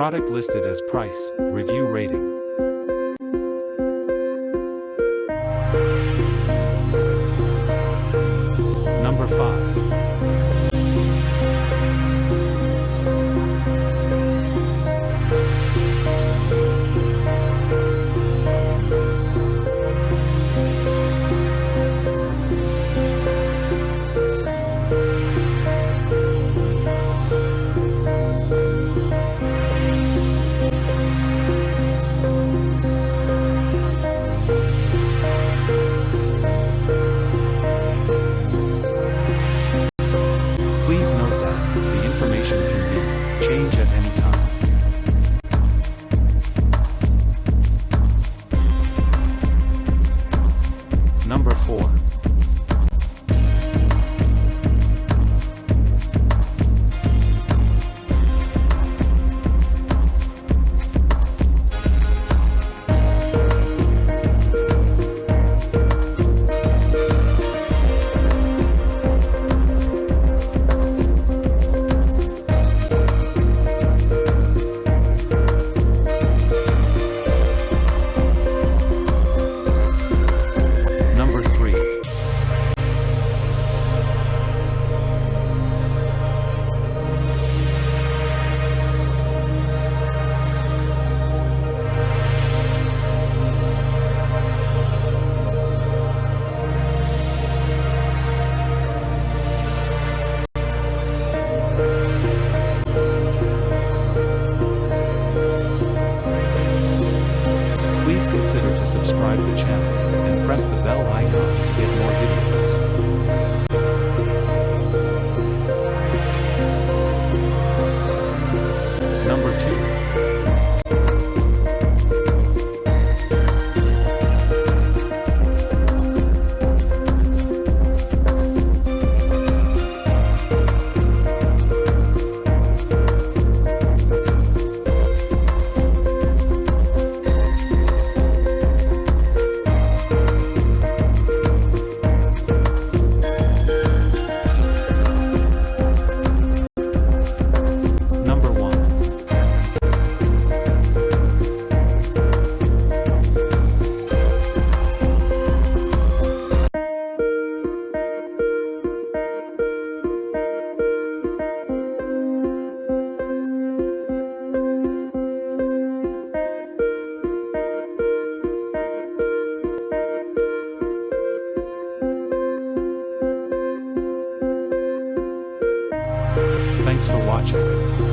Product listed as price, review rating. Number 5. Please note that the information can be changed at any time. Number 4. Number 3. Please consider to subscribe the channel and press the bell icon to get more videos. Number 2. Number 1. Thanks for watching.